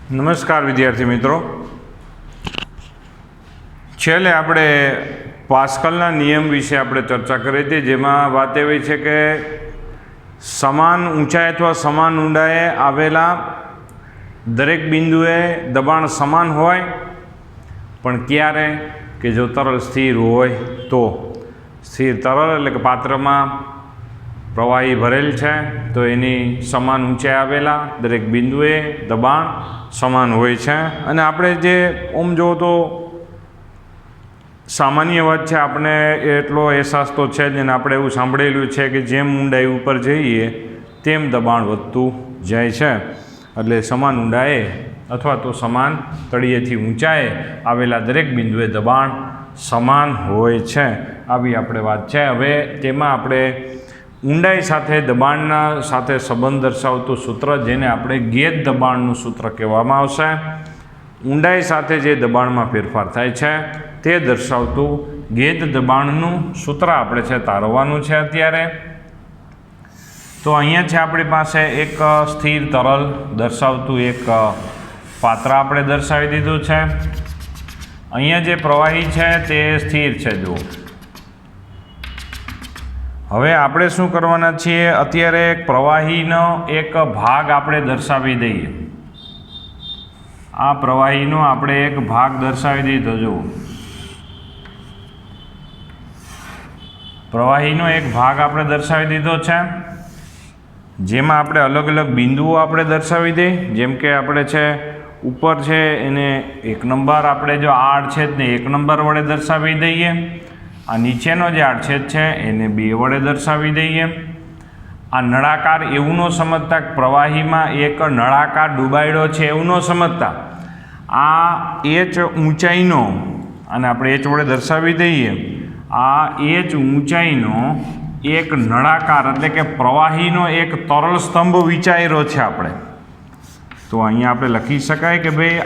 નમસ્કાર વિદ્યાર્થી મિત્રો, છેલ્લે આપણે પાસ્કલના નિયમ વિશે આપણે ચર્ચા કરી હતી, જેમાં વાત એવી છે કે સમાન ઊંચાઈ અથવા સમાન ઊંડાઈએ આવેલા દરેક બિંદુએ દબાણ સમાન હોય, પણ ક્યારે કે જો તરલ સ્થિર હોય તો. સ્થિર તરલ એટલે કે પાત્રમાં પ્રવાહી ભરેલ છે તો એની સમાન ઊંચાઈ આવેલા દરેક બિંદુએ દબાણ સમાન હોય છે. અને આપણે જે ઓમ જો તો સામાન્ય વાત છે, આપણે એટલો અહેસાસ તો છે જ, અને આપણે એવું સાંભળેલું છે કે જેમ ઊંડાઈ ઉપર જઈએ તેમ દબાણ વધતું જાય છે. એટલે સમાન ઊંડાઈએ અથવા તો સમાન તળિયેથી ઊંચાઈએ આવેલા દરેક બિંદુએ દબાણ સમાન હોય છે. આવી આપણે વાત છે. હવે તેમાં આપણે ઊંડાઈ સાથે દબાણના સાથે સંબંધ દર્શાવતું સૂત્ર, જેને આપણે ગેજ દબાણનું સૂત્ર કહેવામાં આવશે. ઊંડાઈ સાથે જે દબાણમાં ફેરફાર થાય છે તે દર્શાવતું ગેજ દબાણનું સૂત્ર આપણે છે તારવવાનું છે અત્યારે. તો અહીંયા છે આપણી પાસે એક સ્થિર તરલ દર્શાવતું એક પાત્ર આપણે દર્શાવી દીધું છે. અહીંયા જે પ્રવાહી છે તે સ્થિર છે. જુઓ, હવે આપણે શું કરવાના છીએ, અત્યારે એક પ્રવાહીનો એક ભાગ આપણે દર્શાવી દઈએ. આ પ્રવાહીનો આપણે એક ભાગ દર્શાવી દીધો. જુઓ, પ્રવાહીનો એક ભાગ આપણે દર્શાવી દીધો છે, જેમાં આપણે અલગ અલગ બિંદુઓ આપણે દર્શાવી દઈએ. જેમ કે આપણે છે ઉપર છે એને 1 નંબર, આપણે જો આ આડછેદને 1 નંબર વડે દર્શાવી દઈએ. આ નીચેનો જે આડછેદ છે એને 2 વડે દર્શાવી દઈએ. આ નળાકાર એવું ન સમજતા પ્રવાહીમાં એક નળાકાર ડૂબાયડો છે એવું ન સમજતા. આ h ઊંચાઈનો, અને આપણે h વડે દર્શાવી દઈએ, આ h ઊંચાઈનો એક નળાકાર એટલે કે પ્રવાહીનો એક તરલ સ્તંભ વિચાર્યો છે આપણે. તો અહીંયા આપણે લખી શકાય કે ભાઈ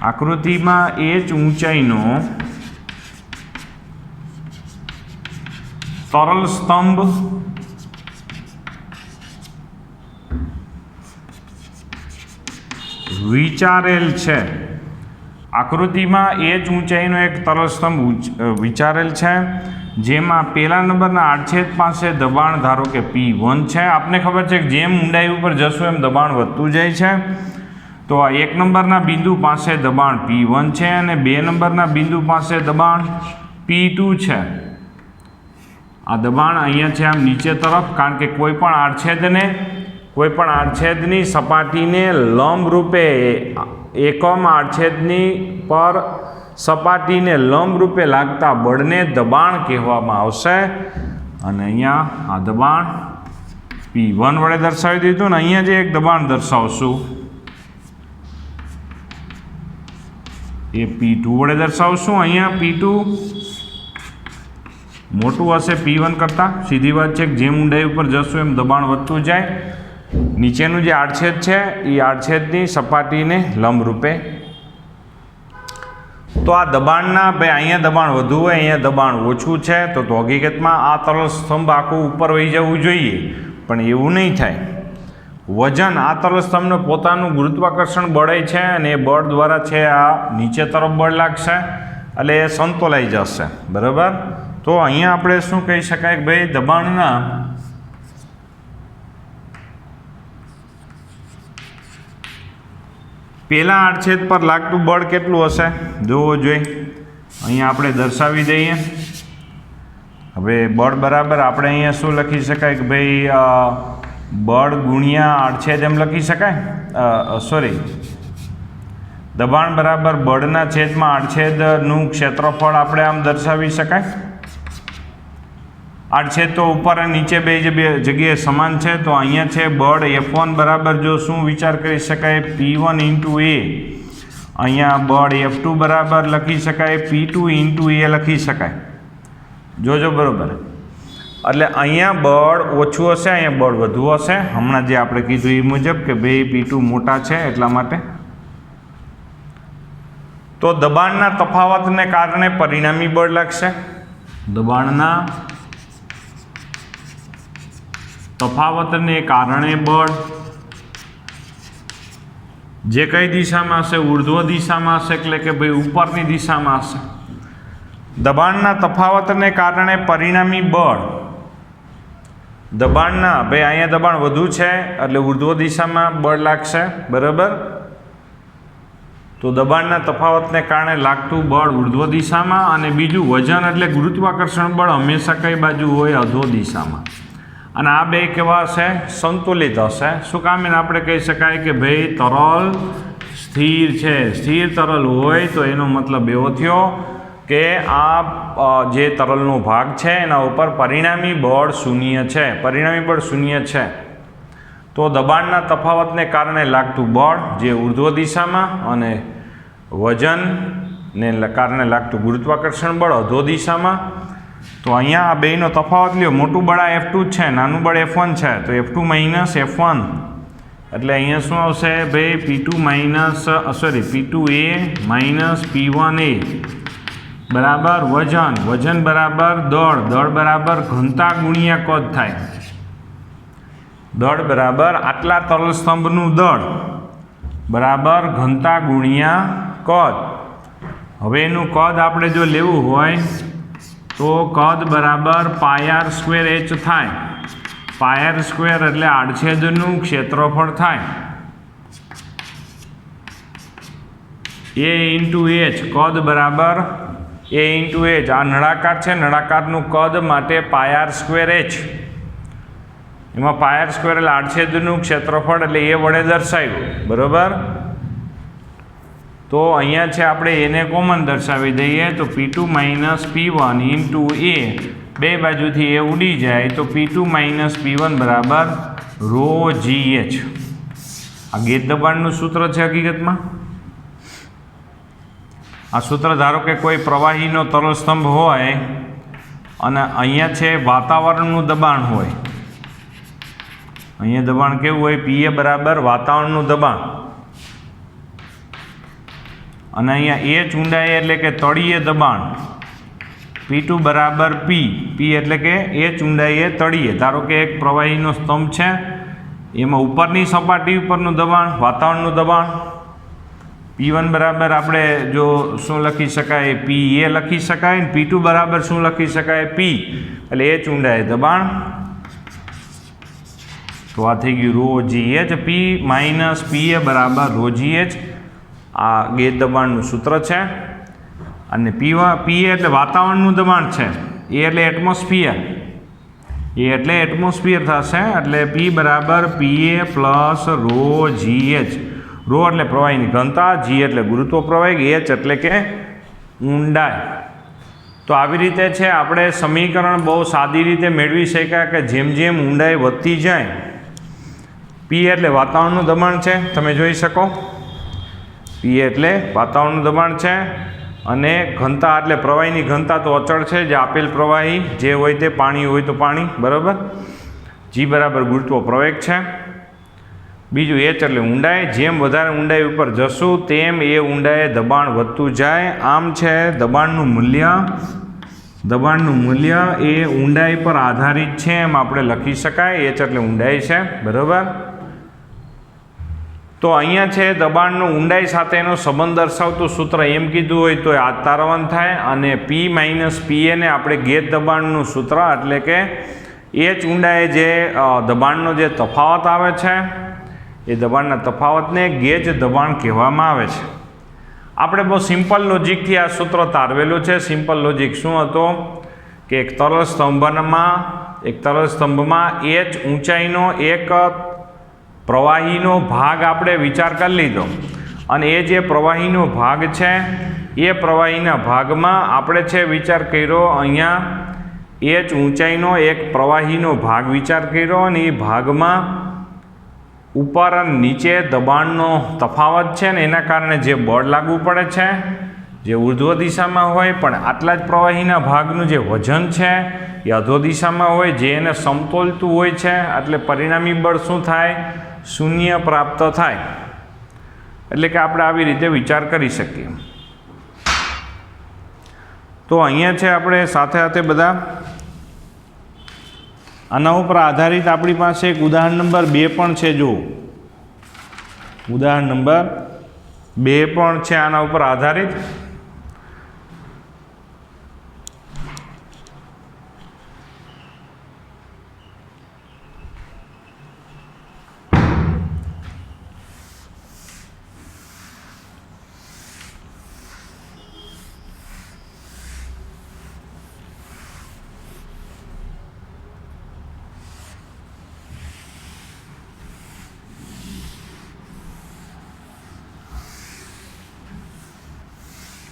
આકૃતિમાં h ઊંચાઈનો તરલ સ્તંભ વિચારેલ છે. આકૃતિમાં h ઊંચાઈનો એક તરલ સ્તંભ વિચારેલ છે, જેમાં પહેલા નંબરના આડછેદ પાસે દબાણ ધારો કે P1 છે. આપને ખબર છે કે જેમ ઊંડાઈ ઉપર જશું એમ દબાણ વધતું જાય છે. તો આ 1 નંબરના બિંદુ પાસે દબાણ P1 છે અને 2 નંબરના બિંદુ પાસે દબાણ P2 છે. આ દબાણ અહીંયા છે આમ નીચે તરફ, કારણ કે કોઈ પણ આડછેદની સપાટીને લંબ રૂપે એકમ આડછેદની પર સપાટીને લંબ રૂપે લાગતા બળને દબાણ કહેવામાં આવશે. અને અહીંયા આ દબાણ P1 વડે દર્શાવી દીધું. ને અહીંયા જે એક દબાણ દર્શાવશું એ P2 વડે દર્શાવશું. અહીંયા P2 મોટું હશે P1 કરતાં. સીધી વાત છે કે જેમ ઊંડાઈ ઉપર જશું એમ દબાણ વધતું જાય. નીચેનું જે આડછેદ છે એ આડછેદની સપાટીને લંબ રૂપે. તો આ દબાણના ભાઈ અહીંયા દબાણ વધુ હોય, અહીંયા દબાણ ઓછું છે, તો હકીકતમાં આ તરલ સ્તંભ આખું ઉપર વહી જવું જોઈએ, પણ એવું નહીં થાય. વજન આ તરલ સ્તંભને પોતાનું ગુરુત્વાકર્ષણ બળ છે, અને એ બળ દ્વારા છે આ નીચે તરફ બળ લાગશે, એટલે એ સંતોલાઈ જશે. બરાબર. તો અહીંયા આપણે શું કહી શકાય કે ભાઈ દબાણના પહેલા આડછેદ પર લાગતું બળ કેટલું હશે જોવો જોઈએ. અહીંયા આપણે દર્શાવી દઈએ. હવે બળ બરાબર આપણે અહીંયા શું લખી શકાય કે ભાઈ બળ ગુણ્યા આડછેદ એમ લખી શકાય. દબાણ બરાબર બળના છેદમાં આડછેદનું ક્ષેત્રફળ આપણે આમ દર્શાવી શકાય. આડછેદ તો ઉપર અને નીચે બે જગ્યાએ સમાન છે, તો અહીંયા છે બળ F1 બરાબર જો શું વિચાર કરી શકાય P1 × A. અહીંયા બળ F2 બરાબર લખી શકાય P2 × A લખી શકાય. જોજો બરાબર. એટલે અહીંયા બળ ઓછું હશે, અહીંયા બળ વધુ હશે. હમણાં જે આપણે કીધું એ મુજબ કે ભાઈ P2 મોટા છે એટલા માટે. તો દબાણના તફાવતને કારણે પરિણામી બળ લાગશે. દબાણના તફાવતને કારણે બળ જે કઈ દિશામાં હશે? ઉર્ધ્વ દિશામાં હશે, એટલે કે ભાઈ ઉપરની દિશામાં હશે. દબાણના તફાવતને કારણે પરિણામી બળ, દબાણના ભાઈ અહીંયા દબાણ વધુ છે એટલે ઉર્ધ્વ દિશામાં બળ લાગશે, બરાબર. તો દબાણના તફાવતને કારણે લાગતું બળ ઉર્ધ્વ દિશામાં, અને બીજું વજન એટલે ગુરુત્વાકર્ષણ બળ હંમેશા કઈ બાજુ હોય? અધો દિશામાં. અને આ બે કેવા હશે? સંતુલિત હશે. શું કામ? એને આપણે કહી શકાય કે ભાઈ તરલ સ્થિર છે. સ્થિર તરલ હોય તો એનો મતલબ એવો થયો કે આ જે તરલનો ભાગ છે એના ઉપર પરિણામી બળ શૂન્ય છે. પરિણામી બળ શૂન્ય છે. તો દબાણના તફાવતને કારણે લાગતું બળ જે ઉર્ધ્વ દિશામાં, અને વજનને કારણે લાગતું ગુરુત્વાકર્ષણ બળ અધો દિશામાં. તો અહીંયા આ બેનો તફાવત લ્યો. મોટું બળ આ F2 છે, નાનું બળ F1 છે. તો F2 માઇનસ F1 એટલે અહીંયા શું આવશે ભાઈ? P2A માઇનસ P1A બરાબર વજન. વજન બરાબર દળ. દળ બરાબર ઘનતા ગુણ્યા કદ થાય. દળ બરાબર આટલા તરલ સ્તંભનું દળ બરાબર ઘનતા ગુણ્યા કદ. હવે એનું કદ આપણે જો લેવું હોય તો કદ બરાબર πr² h થાય. πr² એટલે આડછેદનું ક્ષેત્રફળ થાય. A × h કદ બરાબર A × h. આ નળાકાર છે, નળાકારનું કદ માટે πr² h. એમાં πr² એટલે આડછેદનું ક્ષેત્રફળ એટલે એ વડે દર્શાવ્યું, બરાબર. તો અહીંયા છે આપણે એને કોમન દર્શાવી દઈએ તો P2 માઇનસ P1 × A, બે બાજુથી એ ઉડી જાય તો P2 માઇનસ P1 બરાબર ρgh. આ ગેજ દબાણનું સૂત્ર છે હકીકતમાં. આ સૂત્ર ધારો કે કોઈ પ્રવાહીનો તરલ સ્તંભ હોય અને અહીંયા છે વાતાવરણનું દબાણ હોય. અહીંયા દબાણ કેવું હોય? Pa બરાબર વાતાવરણનું દબાણ, અને અહીંયા h ઊંડાઈ એટલે કે તળિયે દબાણ. P2 બરાબર P એટલે કે h ઊંડાઈએ તળિયે. ધારો કે એક પ્રવાહીનો સ્તંભ છે, એમાં ઉપરની સપાટી ઉપરનું દબાણ વાતાવરણનું દબાણ. P1 બરાબર આપણે જો શું લખી શકાય? Pa લખી શકાય. P2 બરાબર શું લખી શકાય? P એટલે h ઊંડાઈએ દબાણ. તો આ થઈ ગયું ρgh. P માઇનસ Pa બરાબર ρgh. આ ગેજ દબાણનું સૂત્ર છે. અને Pa એટલે વાતાવરણનું દબાણ છે. એ એટલે એટમોસ્ફિયર. એ એટલે એટમોસ્ફિયર થશે. એટલે P બરાબર Pa પ્લસ ρgh. ρ એટલે પ્રવાહીની ઘનતા, g એટલે ગુરુત્વ પ્રવાહી, h એટલે કે ઊંડાઈ. તો આવી રીતે છે આપણે સમીકરણ બહુ સાદી રીતે મેળવી શક્યા કે જેમ જેમ ઊંડાઈ વધતી જાય, P એટલે વાતાવરણનું દબાણ છે, તમે જોઈ શકો. P એટલે વાતાવરણનું દબાણ છે, અને ઘનતા એટલે પ્રવાહીની ઘનતા તો અચળ છે, જે આપેલ પ્રવાહી જે હોય તે, પાણી હોય તો પાણી, બરાબર. g બરાબર ગુરુત્વ પ્રવેગ છે. બીજું h એટલે ઊંડાઈ. જેમ વધારે ઊંડાઈ ઉપર જશું તેમ એ ઊંડાઈએ દબાણ વધતું જાય. આમ છે દબાણનું મૂલ્ય એ ઊંડાઈ પર આધારિત છે એમ આપણે લખી શકાય. h એટલે ઊંડાઈ છે, બરાબર. તો અહીંયા છે દબાણનું ઊંડાઈ સાથેનો સંબંધ દર્શાવતું સૂત્ર એમ કીધું હોય તો આ તારવન થાય. અને P માઇનસ Pa ને આપણે ગેજ દબાણનું સૂત્ર એટલે કે h ઊંડાઈએ જે દબાણનો જે તફાવત આવે છે એ દબાણના તફાવતને ગેજ દબાણ કહેવામાં આવે છે. આપણે બહુ સિમ્પલ લોજિકથી આ સૂત્ર તારવેલું છે. સિમ્પલ લોજિક શું હતો કે એક તરલ સ્તંભમાં h ઊંચાઈનો એક પ્રવાહીનો ભાગ આપણે વિચાર કરી લીધો, અને એ જે પ્રવાહીનો ભાગ છે એ પ્રવાહીના ભાગમાં આપણે છે વિચાર કર્યો અહીંયા h ઊંચાઈનો એક પ્રવાહીનો ભાગ વિચાર કર્યો, અને એ ભાગમાં ઉપર અને નીચે દબાણનો તફાવત છે ને એના કારણે જે બળ લાગુ પડે છે જે ઉર્ધ્વ દિશામાં હોય, પણ આટલા જ પ્રવાહીના ભાગનું જે વજન છે એ અધો દિશામાં હોય, જે એને સમતોલતું હોય છે. એટલે પરિણામી બળ શું થાય? શૂન્ય પ્રાપ્ત થાય. એટલે કે આપણે આવી રીતે વિચાર કરી શકીએ. તો અહીંયા છે આપણે સાથે સાથે બધા આના ઉપર આધારિત આપણી પાસે એક ઉદાહરણ નંબર 2 પણ છે. જો ઉદાહરણ નંબર 2 પણ છે આના ઉપર આધારિત.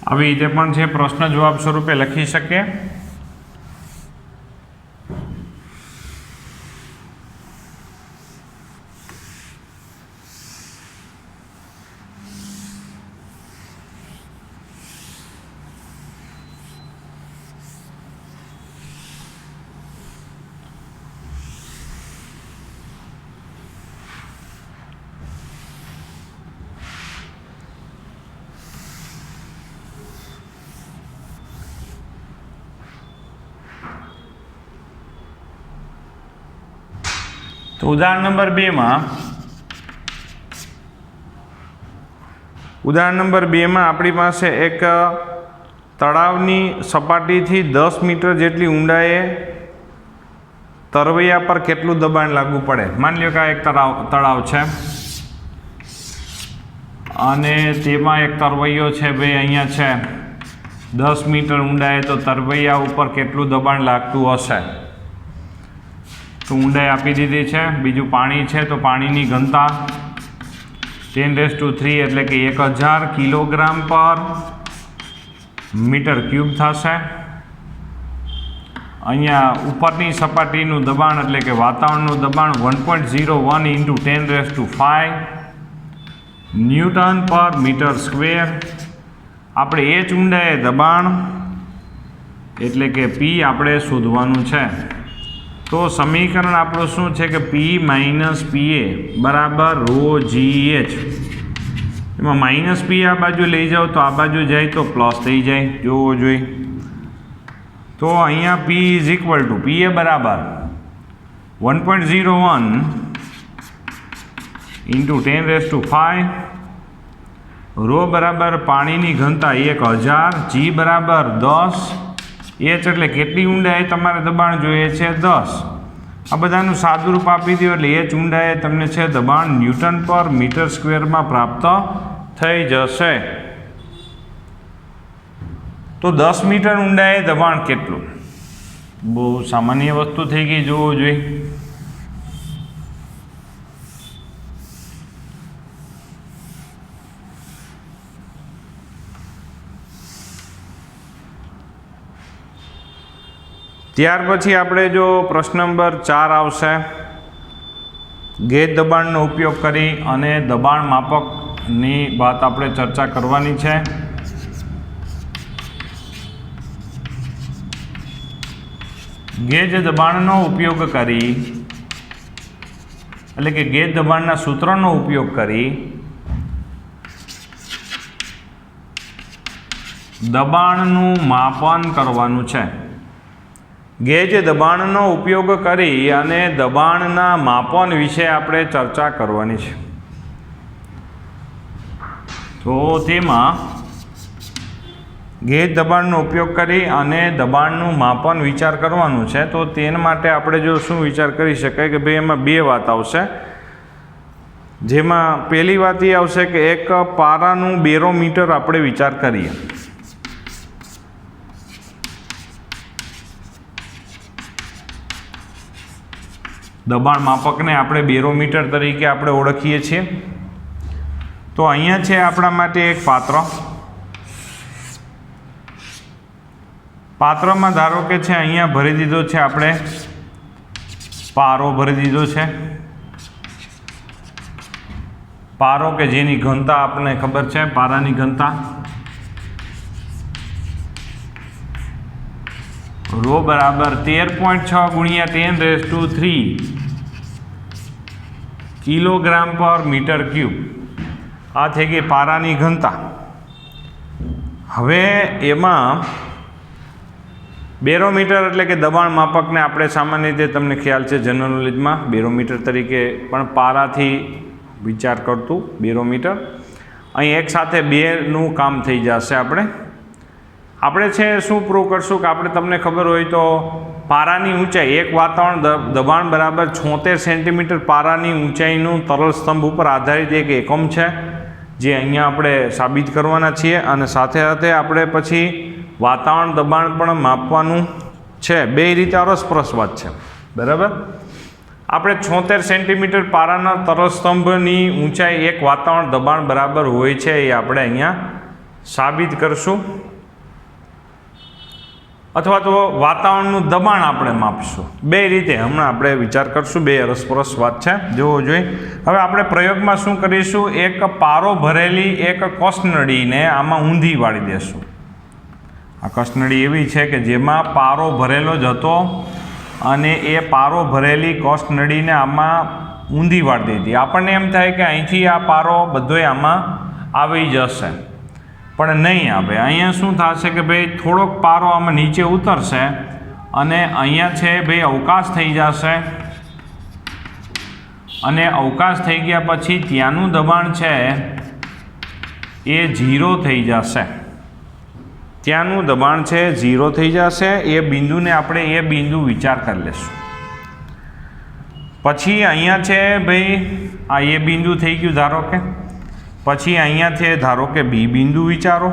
આવી રીતે પણ છે, પ્રશ્ન જવાબ સ્વરૂપે લખી શકીએ. તો ઉદાહરણ નંબર 2 માં આપણી પાસે એક તળાવની સપાટીથી 10 મીટર જેટલી ઊંડાઈએ તરવૈયા પર કેટલું દબાણ લાગુ પડે. માની લો કે આ એક તળાવ છે અને તેમાં એક તરવૈયો છે ભાઈ, અહીંયા છે 10 મીટર ઊંડાઈએ, તો તરવૈયા ઉપર કેટલું દબાણ લાગતું હશે. તો ઊંડાઈ આપી દીધી છે. બીજું પાણી છે, તો પાણીની ઘનતા 10⁻³ એટલે કે 1000 કિલોગ્રામ પર મીટર ક્યુબ થશે. અહીંયા ઉપરની સપાટીનું દબાણ એટલે કે વાતાવરણનું દબાણ 1.01 × 10⁵ ન્યૂટન પર મીટર સ્ક્વેર. આપણે h ઊંડાઈએ દબાણ એટલે કે P આપણે શોધવાનું છે. તો સમીકરણ આપણું શું છે કે P - PA બરાબર ρgh. એમાં -P આ બાજુ લઈ જાઓ તો આ બાજુ જાય તો પ્લસ થઈ જાય, જોવો જોઈએ. તો અહીંયા P = PA બરાબર 1.01 × 10⁵, ρ બરાબર પાણીની ઘનતા 1000, g બરાબર 10, h એટલે કેટલી ઊંડાઈએ તમારે દબાણ જોઈએ છે 10. આ બધાનું સાદુરૂપ આપી દો એટલે h ઊંડાઈએ તમને છે દબાણ ન્યૂટન પર મીટર સ્ક્વેરમાં પ્રાપ્ત થઈ જશે. તો 10 મીટર ઊંડાઈએ દબાણ કેટલું? બહુ સામાન્ય વસ્તુ થઈ ગઈ, જોવું જોઈએ. ત્યાર પછી આપણે જો પ્રશ્ન નંબર 4 આવશે, ગેજ દબાણનો ઉપયોગ કરી અને દબાણ માપકની વાત આપણે ચર્ચા કરવાની છે. ગેજ દબાણનો ઉપયોગ કરી એટલે કે ગેજ દબાણના સૂત્રનો ઉપયોગ કરી દબાણનું માપન કરવાનું છે. ગેજ દબાણનો ઉપયોગ કરી અને દબાણના માપન વિશે આપણે ચર્ચા કરવાની છે. તો તેમાં ગેજ દબાણનો ઉપયોગ કરી અને દબાણનું માપન વિચાર કરવાનું છે. તો તેના માટે આપણે જો શું વિચાર કરી શકાય કે ભાઈ એમાં 2 વાત આવશે. જેમાં પહેલી વાત એ આવશે કે એક પારાનું બેરોમીટર આપણે વિચાર કરીએ. દબાણ માપકને આપણે બેરોમીટર તરીકે આપણે ઓળખીએ છીએ. તો અહીંયા છે આપણા માટે એક પાત્રમાં ધારો કે છે અહીંયા ભરી દીધો છે, આપણે પારો ભરી દીધો છે. પારો કે જેની ઘનતા આપણને ખબર છે, પારાની ઘનતા ρ બરાબર 13.6 × 10⁻³ કિલોગ્રામ પર મીટર ક્યુબ. આ થઈ ગઈ પારાની ઘનતા. હવે એમાં બેરોમીટર એટલે કે દબાણ માપકને આપણે સામાન્ય રીતે તમને ખ્યાલ છે જનરલ નોલેજમાં બેરોમીટર તરીકે પણ પારાથી વિચાર કરતું બેરોમીટર. અહીં એક સાથે બેનું કામ થઈ જશે. આપણે છે શું પ્રૂવ કરશું કે આપણે તમને ખબર હોય તો પારાની ઊંચાઈ એક વાતાવરણ દબાણ બરાબર 76 સેન્ટીમીટર પારાની ઊંચાઈનું તરલ સ્તંભ ઉપર આધારિત એક એકમ છે, જે અહીંયા આપણે સાબિત કરવાના છીએ. અને સાથે સાથે આપણે પછી વાતાવરણ દબાણ પણ માપવાનું છે. બે રીતે અરસપરસ વાત છે, બરાબર. આપણે 76 સેન્ટીમીટર પારાના તરલ સ્તંભની ઊંચાઈ એક વાતાવરણ દબાણ બરાબર હોય છે, એ આપણે અહીંયા સાબિત કરશું. અથવા તો વાતાવરણનું દબાણ આપણે માપશું. બે રીતે હમણાં આપણે વિચાર કરશું. બે અરસપરસ વાત છે, જોવો જોઈએ. હવે આપણે પ્રયોગમાં શું કરીશું, એક પારો ભરેલી એક કસનળીને આમાં ઊંધી વાળી દેશું. આ કસનળી એવી છે કે જેમાં પારો ભરેલો જ હતો અને એ પારો ભરેલી કસનળીને આમાં ઊંધી વાળી દીધી. આપણને એમ થાય કે અહીંથી આ પારો બધોય આમાં આવી જશે, પણ નહીં આવે. અહીંયા શું થશે કે ભાઈ થોડોક પારો આમાં નીચે ઉતરશે અને અહીંયા છે ભાઈ અવકાશ થઈ જશે. અને અવકાશ થઈ ગયા પછી ત્યાંનું દબાણ છે એ 0 થઈ જશે. ત્યાંનું દબાણ છે 0 થઈ જશે. એ બિંદુને આપણે એ બિંદુ વિચાર કરી લઈશું. પછી અહીંયા છે ભાઈ આ એ બિંદુ થઈ ગયું ધારો કે. પછી અહીંયાથી ધારો કે બી બિંદુ વિચારો.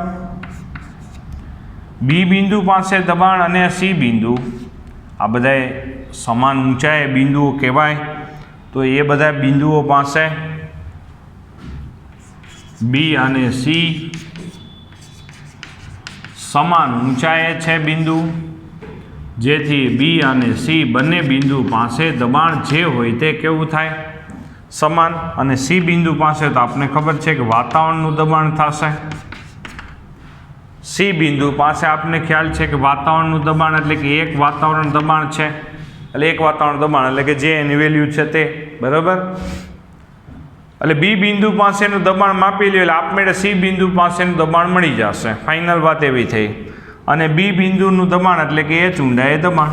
બી બિંદુ પાસે દબાણ અને સી બિંદુ, આ બધા સમાન ઊંચાઈ બિંદુઓ કહેવાય. તો એ બધા બિંદુઓ પાસે બી અને સી સમાન ઊંચાઈએ છે બિંદુ, જેથી બી અને સી બંને બિંદુ પાસે દબાણ જે હોય તે કેવું થાય, સમાન. અને સી બિંદુ પાસે તો આપણે ખબર છે કે વાતાવરણનું દબાણ થશે. સી બિંદુ પાસે આપણે ખ્યાલ છે કે વાતાવરણનું દબાણ એટલે કે એક વાતાવરણ દબાણ છે, એટલે એક વાતાવરણ દબાણ એટલે કે જે એની વેલ્યુ છે તે, બરાબર. એટલે બી બિંદુ પાસેનું દબાણ માપી લ્યો એટલે આપમેળે સી બિંદુ પાસેનું દબાણ મળી જશે. ફાઇનલ વાત એવી થઈ. અને બી બિંદુનું દબાણ એટલે કે એ ઊંડાઈએ દબાણ.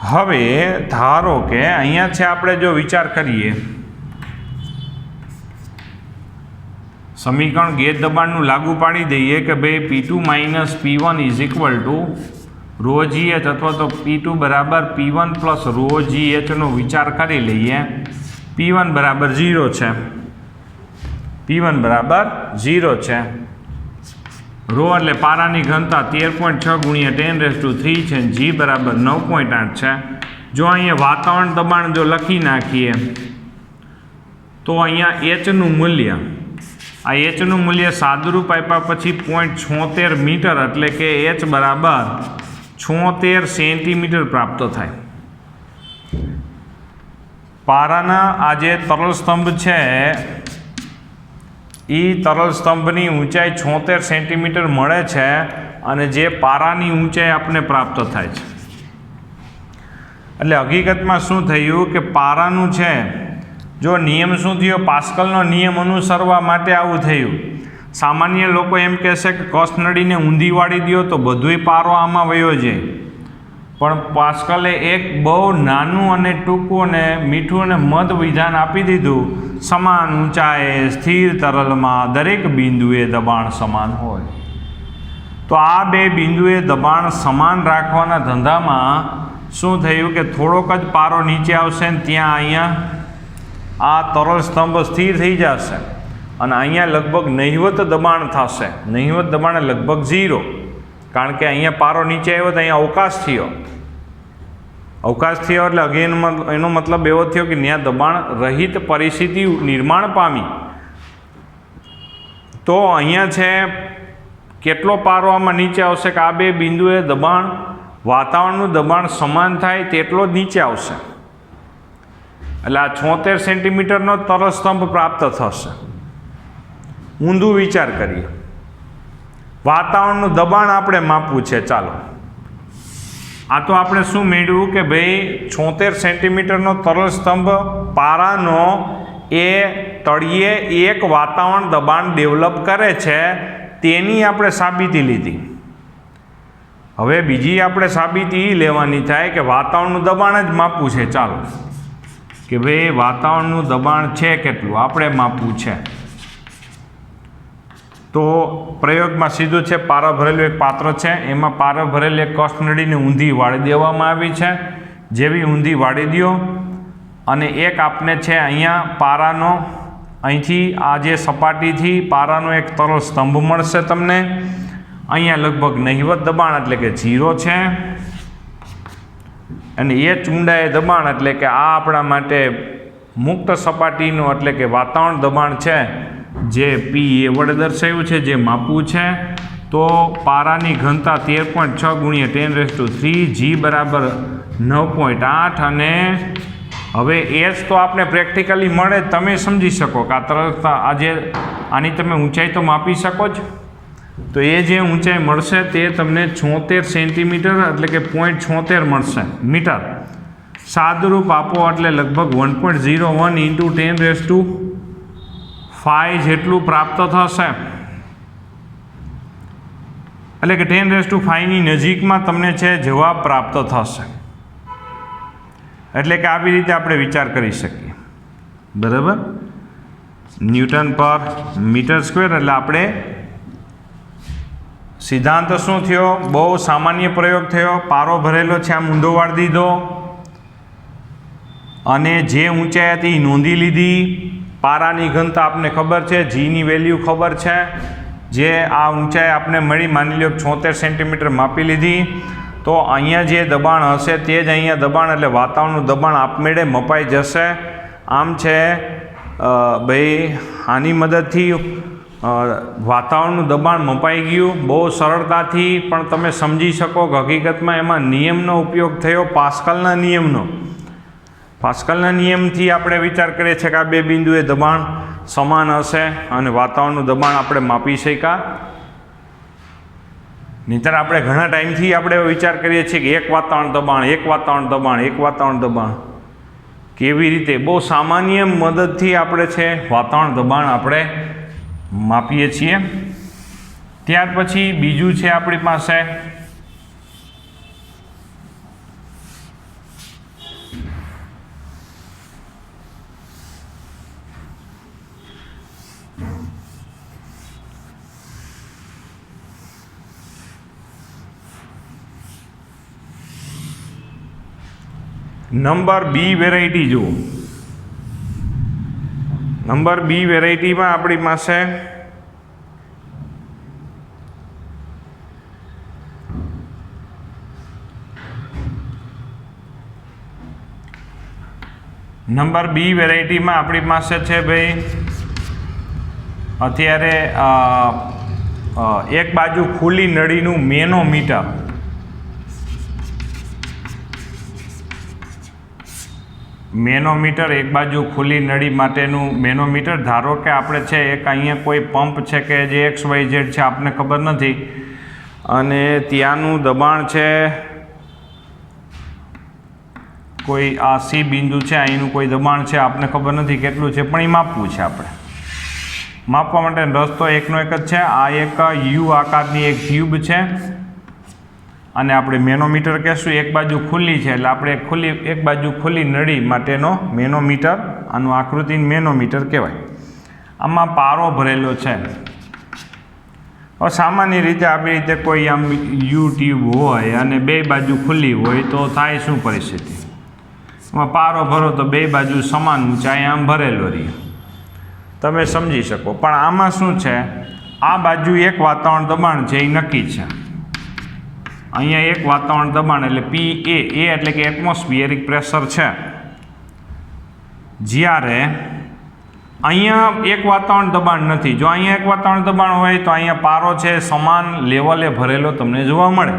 હવે ધારો કે અહીંયા છે આપણે જો વિચાર કરીએ, સમીકરણ ગેજ દબાણનું લાગુ પાડી દઈએ કે ભાઈ P2 - P1 = ρgh અથવા તો P2 = P1 + ρgh નો વિચાર કરી લઈએ. P1 = 0 છે. P1 = 0 છે. રો એટલે પારાની ઘનતા 13.6 × 10⁻³ છે. G = 9.8 છે. જો અહીંયા વાતાવરણ દબાણ જો લખી નાખીએ તો અહીંયા Hનું મૂલ્ય, આ Hનું મૂલ્ય સાદુરૂપ આપ્યા પછી 0.76 મીટર એટલે કે H = 76 સેન્ટીમીટર પ્રાપ્ત થાય. પારાના આ જે તરલ સ્તંભ છે એ તરલ સ્તંભની ઊંચાઈ 76 સેન્ટીમીટર મળે છે અને જે પારાની ઊંચાઈ આપણને પ્રાપ્ત થાય છે. એટલે હકીકતમાં શું થયું કે પારાનું છે, જો નિયમ શું થયો, પાસ્કલનો નિયમ અનુસરવા માટે આવું થયું. સામાન્ય લોકો એમ કહેશે કે કસનળીને ઊંધી વાળી દો તો બધોય પારો આમાં વયો જાય, પણ પાસ્કલે એક બહુ નાનું અને ટૂંકું અને મીઠું અને મધ વિધાન આપી દીધું. સમાન ઊંચાઈએ સ્થિર તરલમાં દરેક બિંદુએ દબાણ સમાન હોય. તો આ બે બિંદુએ દબાણ સમાન રાખવાના ધંધામાં શું થયું કે થોડોક જ પારો નીચે આવશે ને ત્યાં અહીંયા આ તરલ સ્તંભ સ્થિર થઈ જશે અને અહીંયા લગભગ નહિવત દબાણ થશે. નહિવત દબાણ લગભગ 0, કારણ કે અહીંયા પારો નીચે આવ્યો તો અહીંયા અવકાશ થયો. અવકાશ થયો એટલે અગેન એનો મતલબ એવો થયો કે ત્યાં દબાણ રહિત પરિસ્થિતિ નિર્માણ પામી. તો અહીંયા છે કેટલો પારો આમાં નીચે આવશે કે આ બે બિંદુએ દબાણ, વાતાવરણનું દબાણ સમાન થાય તેટલો જ નીચે આવશે. એટલે આ 76 સેન્ટીમીટરનો તરલ સ્તંભ પ્રાપ્ત થશે. ઊંધું વિચાર કરીએ, વાતાવરણનું દબાણ આપણે માપવું છે. ચાલો, આ તો આપણે શું મેળવ્યું કે ભાઈ 76 સેન્ટીમીટરનો તરલ સ્તંભ પારાનો એ તળિયે એક વાતાવરણ દબાણ ડેવલપ કરે છે, તેની આપણે સાબિતી લીધી. હવે બીજી આપણે સાબિતી એ લેવાની થાય કે વાતાવરણનું દબાણ જ માપવું છે. ચાલો, કે ભાઈ વાતાવરણનું દબાણ છે કેટલું આપણે માપવું છે. તો પ્રયોગમાં સીધું છે, પારો ભરેલું એક પાત્ર છે, એમાં પારો ભરેલી એક કષ્ટનળીને ઊંધી વાળી દેવામાં આવી છે. જેવી ઊંધી વાળી દો અને એક આપને છે અહીંયા પારાનો, અહીંથી આ જે સપાટીથી પારાનો એક તરલ સ્તંભ મળશે તમને. અહીંયા લગભગ નહિવત દબાણ એટલે કે 0 છે, અને એ ઊંડાએ દબાણ એટલે કે આ આપણા માટે મુક્ત સપાટીનું એટલે કે વાતાવરણ દબાણ છે, જે પી એ વડે દર્શાવ્યું છે, જે માપવું છે. તો પારાની ઘનતા 13.6 × 10⁻³ G બરાબર 9.8. અને હવે એચ તો આપણે પ્રેક્ટિકલી મળે, તમે સમજી શકો કે આ તરલતા આજે આની તમે ઊંચાઈ તો માપી શકો જ. તો એ જે ઊંચાઈ મળશે તે તમને 76 સેન્ટીમીટર એટલે કે 0.76 મળશે મીટર. સાદુરૂપ આપો એટલે લગભગ 1.01 × 10⁵ જેટલું પ્રાપ્ત થશે. એટલે કે 10⁵ ની નજીકમાં તમને છે જવાબ પ્રાપ્ત થશે. એટલે કે આવી રીતે આપણે વિચાર કરી શકીએ. બરાબર, ન્યૂટન પર મીટર સ્ક્વેર. એટલે આપણે સિદ્ધાંત શું થયો? બહુ સામાન્ય પ્રયોગ થયો. પારો ભરેલો છે, આમ ઊંધો વાળી દીધો અને જે ઊંચાઈ હતી નોંધી લીધી. પારાની ઘનતા આપને ખબર છે, જીની વેલ્યુ ખબર છે, જે આ ઊંચાઈ આપને મળી, માની લો 76 સેન્ટીમીટર માપી લીધી. તો અહીંયા જે દબાણ હશે તે જ અહીંયા દબાણ, એટલે વાતાવરણનું દબાણ આપમેળે મપાઈ જશે. આમ છે ભાઈ, આની મદદથી વાતાવરણનું દબાણ મપાઈ ગયું બહુ સરળતાથી. પણ તમે સમજી શકો કે હકીકતમાં એમાં નિયમનો ઉપયોગ થયો, પાસ્કલના નિયમનો. પાસ્કલના નિયમથી આપણે વિચાર કરીએ છીએ કે આ બે બિંદુએ દબાણ સમાન હશે અને વાતાવરણનું દબાણ આપણે માપી શક્યા. નહીંતર આપણે ઘણા ટાઈમથી આપણે વિચાર કરીએ છીએ કે એક વાતાવરણ દબાણ, એક વાતાવરણ દબાણ, એક વાતાવરણ દબાણ. કેવી રીતે? બહુ સામાન્ય મદદથી આપણે છે વાતાવરણ દબાણ આપણે માપીએ છીએ. ત્યાર પછી બીજું છે આપણી પાસે નંબર બી વેરાયટી. જુઓ, નંબર બી વેરાયટીમાં આપણી પાસે છે ભાઈ અત્યારે એક બાજુ ખુલ્લી નળીનું મેનોમીટર. મેનોમીટર એક બાજુ ખુલ્લી નળી માટેનું મેનોમીટર. ધારો કે આપણે છે એક અહીંયા કોઈ પંપ છે કે જે XYZ છે, આપને ખબર નથી, અને ત્યાંનું દબાણ છે કોઈ આ સી બિંદુ છે, અહીંનું કોઈ દબાણ છે, આપને ખબર નથી કેટલું છે, પણ એ માપવું છે આપણે. માપવા માટે રસ્તો એકનો એક જ છે. આ એક યુ આકારની એક ટ્યુબ છે અને આપણે મેનોમીટર કહેશું. એક બાજુ ખુલ્લી છે એટલે આપણે એક બાજુ ખુલ્લી નળી માટેનો મેનોમીટર, આનું આકૃતિ મેનોમીટર કહેવાય. આમાં પારો ભરેલો છે. હવે સામાન્ય રીતે આવી રીતે કોઈ આમ યુ ટ્યુબ હોય અને બે બાજુ ખુલ્લી હોય તો થાય શું પરિસ્થિતિ? એમાં પારો ભરો તો બે બાજુ સમાન ઊંચાઈ આમ ભરેલો રહે, તમે સમજી શકો. પણ આમાં શું છે, આ બાજુ એક વાતાવરણ દબાણ છે એ નક્કી છે. અહીંયા એક વાતાવરણ દબાણ એટલે પી એ એટલે કે એટમોસ્ફિયરિક પ્રેશર છે. જ્યારે અહીંયા એક વાતાવરણ દબાણ નથી. જો અહીંયા એક વાતાવરણ દબાણ હોય તો અહીંયા પારો છે સમાન લેવલે ભરેલો તમને જોવા મળે.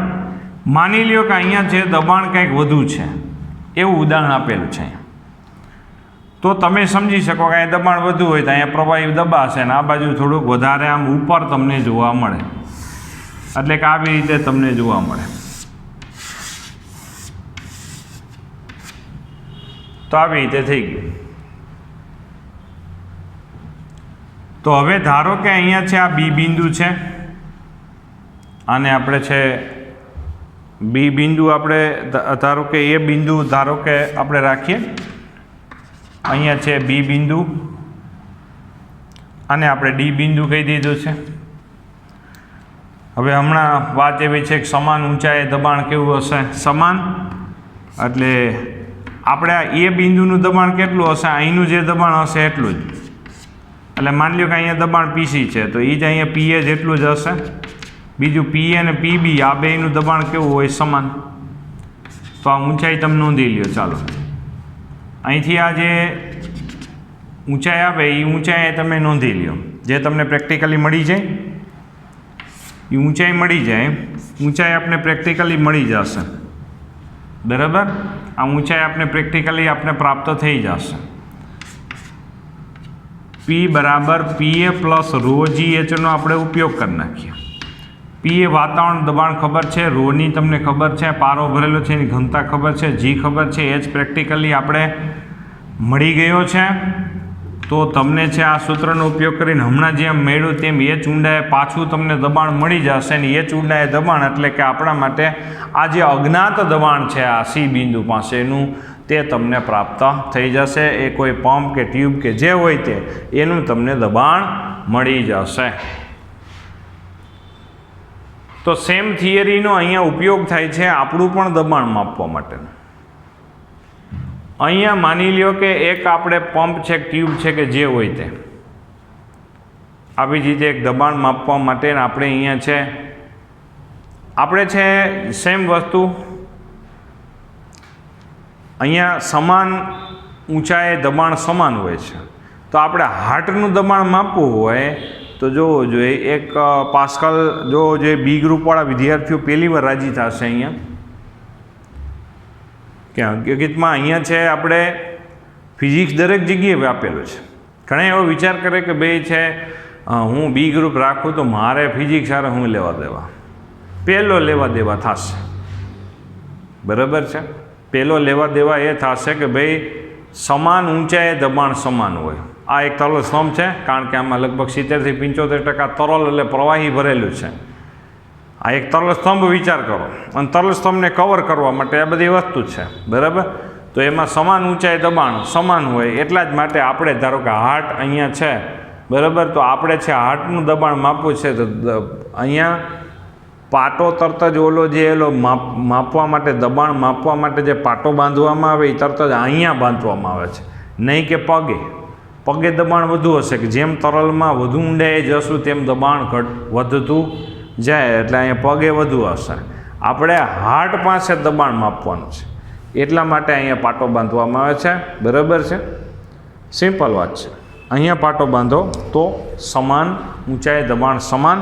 માની લ્યો કે અહીંયા છે દબાણ કંઈક વધુ છે, એવું ઉદાહરણ આપેલું છે. તો તમે સમજી શકો કે અહીંયા દબાણ વધુ હોય તો અહીંયા પ્રવાહી દબાશે અને આ બાજુ થોડુંક વધારે આમ ઉપર તમને જોવા મળે. એટલે કે આવી રીતે તમને જોવા મળે. તો આવી રીતે થઈ ગયું. તો હવે ધારો કે અહીંયા છે આ બી બિંદુ છે, અને આપણે છે બી બિંદુ આપણે ધારો કે એ બિંદુ ધારો કે આપણે રાખીએ અહીંયા છે બી બિંદુ, અને આપણે ડી બિંદુ કહી દીધું છે. હવે હમણાં વાત એવી છે કે સમાન ઊંચાઈએ દબાણ કેવું હશે? સમાન. એટલે આપણે આ એ બિંદુનું દબાણ કેટલું હશે? અહીંનું જે દબાણ હશે એટલું જ. એટલે માની લો કે અહીંયા દબાણ પીસી છે તો એ જ અહીંયા પીએ જેટલું જ હશે. બીજું પીએ અને પીબી આ બેયનું દબાણ કેવું હોય? સમાન. તો આ ઊંચાઈ તમે નોંધી લ્યો. ચાલો અહીંથી આ જે ઊંચાઈ આવે એ ઊંચાઈ તમે નોંધી લ્યો, જે તમને પ્રેક્ટિકલી મળી જાય એ ઊંચાઈ મળી જાય. ઊંચાઈ આપણે પ્રેક્ટિકલી મળી જશે, બરાબર. આ ઊંચાઈ આપણે પ્રેક્ટિકલી આપણે પ્રાપ્ત થઈ જશે. પી બરાબર પીએ પ્લસ રો જી એચનો આપણે ઉપયોગ કરી નાખીએ. પીએ વાતાવરણ દબાણ ખબર છે, રોની તમને ખબર છે, પારો ભરેલો છે એની ઘનતા ખબર છે, જી ખબર છે, એચ પ્રેક્ટિકલી આપણે મળી ગયો છે. તો તમને છે આ સૂત્રનો ઉપયોગ કરીને હમણાં જેમ મળ્યું તેમ એચ ઊંડાએ પાછું તમને દબાણ મળી જશે. ને એચ ઊંડાએ દબાણ એટલે કે આપણા માટે આ જે અજ્ઞાત દબાણ છે આ સી બિંદુ પાસેનું તે તમને પ્રાપ્ત થઈ જશે. એ કોઈ પંપ કે ટ્યુબ કે જે હોય તે એનું તમને દબાણ મળી જશે. તો સેમ થિયરીનો અહીંયા ઉપયોગ થાય છે આપણું પણ દબાણ માપવા માટે. અહીંયા માની લ્યો કે એક આપણે પંપ છે, ટ્યુબ છે કે જે હોય તે, આવી જ રીતે એક દબાણ માપવા માટે આપણે અહીંયા છે આપણે છે સેમ વસ્તુ અહીંયા સમાન ઊંચાઈએ દબાણ સમાન હોય છે. તો આપણે હાર્ટનું દબાણ માપવું હોય તો જોવો જોઈએ એક પાસ્કલ જોવો જોઈએ. બી ગ્રુપવાળા વિદ્યાર્થીઓ પહેલી વાર રાજી થશે અહીંયા કે હકીકતમાં અહીંયા છે આપણે ફિઝિક્સ દરેક જગ્યાએ આપેલું છે. ઘણા એવો વિચાર કરે કે ભાઈ છે હું બી ગ્રુપ રાખું તો મારે ફિઝિક્સ સારા હું લેવા દેવા. પહેલો લેવા દેવા થશે, બરાબર છે. પહેલો લેવા દેવા એ થશે કે ભાઈ સમાન ઊંચાઈએ દબાણ સમાન હોય. આ એક તરલ સ્તંભ છે, કારણ કે આમાં લગભગ 70 થી 75% તરલ એટલે પ્રવાહી ભરેલું છે. આ એક તરલ સ્તંભ વિચાર કરો, અને તરલ સ્તંભને કવર કરવા માટે આ બધી વસ્તુ છે, બરાબર. તો એમાં સમાન ઊંચાઈ દબાણ સમાન હોય એટલા જ માટે આપણે ધારો કે હાર્ટ અહીંયા છે, બરાબર. તો આપણે છે હાર્ટનું દબાણ માપવું છે તો અહીંયા પાટો તરત જ ઓલો જે એલો માપવા માટે દબાણ માપવા માટે જે પાટો બાંધવામાં આવે એ તરત જ અહીંયા બાંધવામાં આવે છે, નહીં કે પગે. પગે દબાણ વધુ હશે કે જેમ તરલમાં વધુ ઊંડાઈએ જશું તેમ દબાણ વધતું જાય, એટલે અહીંયા પગે વધુ હશે. આપણે હાર્ટ પાસે દબાણ માપવાનું છે એટલા માટે અહીંયા પાટો બાંધવામાં આવે છે, બરાબર છે. સિમ્પલ વાત છે. અહીંયા પાટો બાંધો તો સમાન ઊંચાઈ દબાણ સમાન.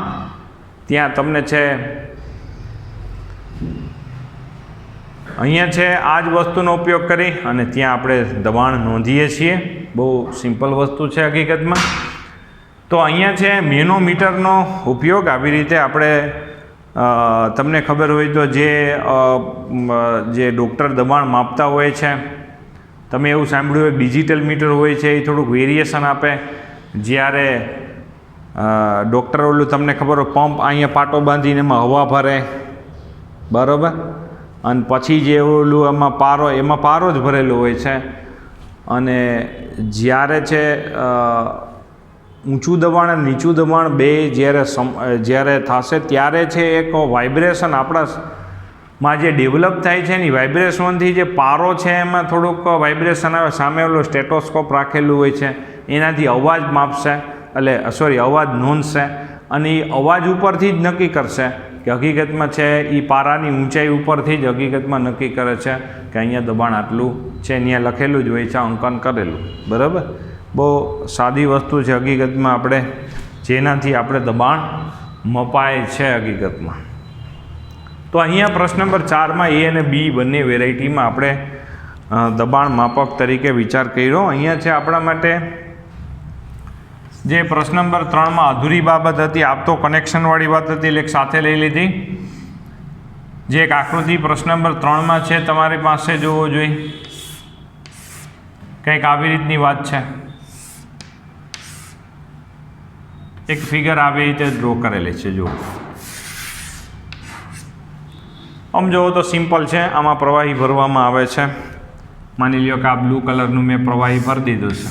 ત્યાં તમને છે અહીંયા છે આ જ વસ્તુનો ઉપયોગ કરી અને ત્યાં આપણે દબાણ નોંધીએ છીએ. બહુ સિમ્પલ વસ્તુ છે હકીકતમાં. તો અહીંયા છે મેનોમીટરનો ઉપયોગ આવી રીતે આપણે તમને ખબર હોય તો જે ડૉક્ટર દબાણ માપતા હોય છે, તમે એવું સાંભળ્યું હોય ડિજિટલ મીટર હોય છે, એ થોડુંક વેરિએશન આપે. જ્યારે ડૉક્ટર ઓલું તમને ખબર હોય પંપ અહીંયા પાટો બાંધીને એમાં હવા ભરે, બરાબર. અને પછી જે ઓલું એમાં પારો જ ભરેલો હોય છે. અને જ્યારે છે ઊંચું દબાણ અને નીચું દબાણ બે જ્યારે થશે ત્યારે છે એક વાઇબ્રેશન આપણામાં જે ડેવલપ થાય છે ને વાઇબ્રેશનથી જે પારો છે એમાં થોડુંક વાઇબ્રેશન આવે. સામે ઓલો સ્ટેટોસ્કોપ રાખેલું હોય છે એનાથી અવાજ માપશે, એટલે અવાજ નોંધશે અને એ અવાજ ઉપરથી જ નક્કી કરશે કે હકીકતમાં છે એ પારાની ઊંચાઈ ઉપરથી જ હકીકતમાં નક્કી કરે છે કે અહીંયા દબાણ આટલું છે. અહીંયા લખેલું જ હોય છે, અંકન કરેલું, બરાબર. બહુ સાદી વસ્તુ છે હકીકતમાં, આપણે જેનાથી આપણે દબાણ મપાય છે હકીકતમાં. તો અહીંયા પ્રશ્ન નંબર 4માં એ અને બી બંને વેરાયટીમાં આપણે દબાણ માપક તરીકે વિચાર કર્યો. અહીંયા છે આપણા માટે જે પ્રશ્ન નંબર 3માં અધૂરી બાબત હતી, આપ તો કનેક્શનવાળી વાત હતી એટલે એક સાથે લઈ લીધી. જે એક આકૃતિ પ્રશ્ન નંબર 3માં છે તમારી પાસે જોવો જોઈએ, કંઈક આવી રીતની વાત છે. એક ફિગર આવી રીતે ડ્રો કરેલી છે. જુઓ, આમ જુઓ તો સિમ્પલ છે. આમાં પ્રવાહી ભરવામાં આવે છે માની લ્યો કે આ બ્લુ કલરનું મેં પ્રવાહી ભરી દીધું છે,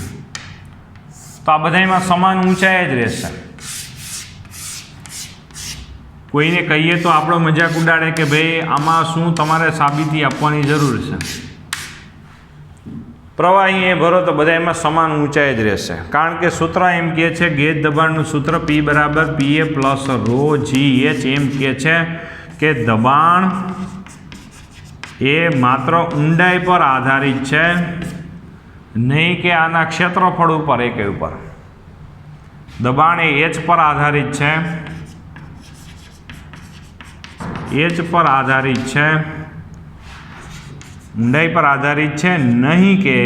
તો આ બધામાં સમાન ઊંચાઈ જ રહેશે. કોઈને કહીએ તો આપણો મજાક ઉડાડે કે ભાઈ આમાં શું તમારે સાબિતી આપવાની જરૂર છે. પ્રવાહી એ ભરો તો બધામાં સમાન ઊંચાઈ જ રહેશે, કારણ કે સૂત્ર એમ કહે છે, ગેજ દબાણનું સૂત્ર P બરાબર PA પ્લસ ρGH એમ કહે છે કે દબાણ એ માત્ર ઊંડાઈ પર આધારિત છે, નહીં કે આના ક્ષેત્રફળ ઉપર એકે ઉપર. દબાણ એ H પર આધારિત છે, H પર આધારિત છે, ઊંડાઈ પર આધારિત છે, નહીં કે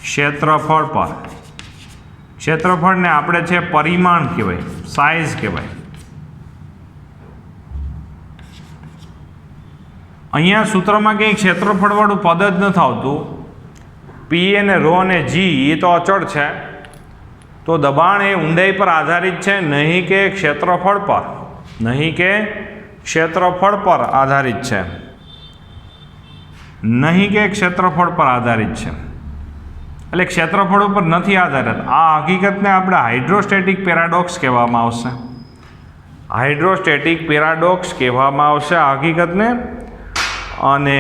ક્ષેત્રફળ પર. ક્ષેત્રફળને આપણે છે પરિમાણ કહેવાય, સાઇઝ કહેવાય. અહીંયા સૂત્રમાં કંઈ ક્ષેત્રફળવાળું પદ જ નથી આવતું. પી અને રો અને જી એ તો અચળ છે, તો દબાણ એ ઊંડાઈ પર આધારિત છે, નહીં કે ક્ષેત્રફળ પર, નહીં કે ક્ષેત્રફળ પર આધારિત છે, નહીં કે ક્ષેત્રફળ પર આધારિત છે. એટલે ક્ષેત્રફળ ઉપર નથી આધારિત. આ હકીકતને આપણે હાઇડ્રોસ્ટેટિક પેરાડોક્સ કહેવામાં આવશે. હાઇડ્રોસ્ટેટિક પેરાડોક્સ કહેવામાં આવશે આ હકીકતને. અને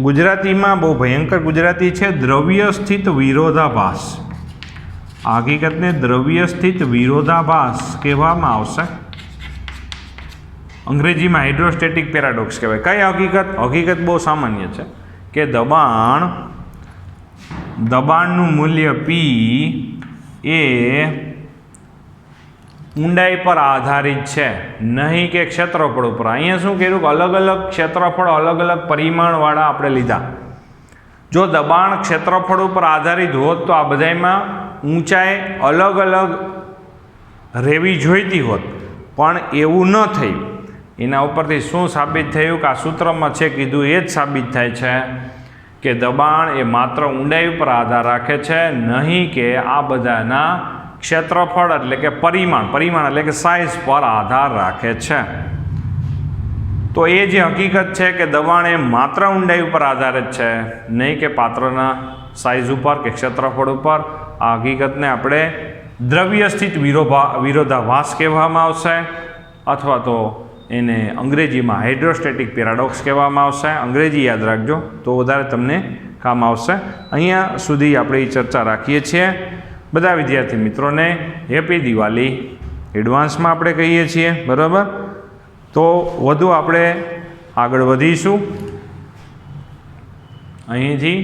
ગુજરાતીમાં બહુ ભયંકર ગુજરાતી છે, દ્રવ્ય સ્થિત વિરોધાભાસ. આ હકીકતને દ્રવ્ય સ્થિત વિરોધાભાસ કહેવામાં આવશે. અંગ્રેજીમાં હાઇડ્રોસ્ટેટિક પેરાડોક્સ કહેવાય. કઈ હકીકત? હકીકત બહુ સામાન્ય છે કે દબાણનું મૂલ્ય P એ ઊંડાઈ પર આધારિત છે, નહીં કે ક્ષેત્રફળ ઉપર. અહીંયા શું કર્યું કે અલગ અલગ ક્ષેત્રફળ, અલગ અલગ પરિમાણવાળા આપણે લીધા. જો દબાણ ક્ષેત્રફળ ઉપર આધારિત હોત તો આ બધામાં ઊંચાઈ અલગ અલગ રહેવી જોઈતી હોત, પણ એવું ન થયું. એના ઉપરથી શું સાબિત થયું કે આ સૂત્રમાં છે કીધું એ જ સાબિત થાય છે કે દબાણ એ માત્ર ઊંડાઈ ઉપર આધાર રાખે છે, નહીં કે આ બધાના ક્ષેત્રફળ એટલે કે પરિમાણ એટલે કે સાઇઝ પર આધાર રાખે છે. તો એ જે હકીકત છે કે દબાણ એ માત્ર ઊંડાઈ ઉપર આધારિત છે, નહીં કે પાત્રના સાઇઝ ઉપર કે ક્ષેત્રફળ ઉપર, આ હકીકતને આપણે દ્રવ્ય સ્થિત વિરોધાભાસ કહેવામાં આવશે, અથવા તો એને અંગ્રેજીમાં હાઇડ્રોસ્ટેટિક પેરાડોક્સ કહેવામાં આવશે. અંગ્રેજી યાદ રાખજો તો વધારે તમને કામ આવશે. અહીંયા સુધી આપણે એ ચર્ચા રાખીએ છીએ. બધા વિદ્યાર્થી મિત્રોને હેપી દિવાળી એડવાન્સમાં આપણે કહીએ છીએ, બરાબર. તો વધુ આપણે આગળ વધીશું અહીંથી.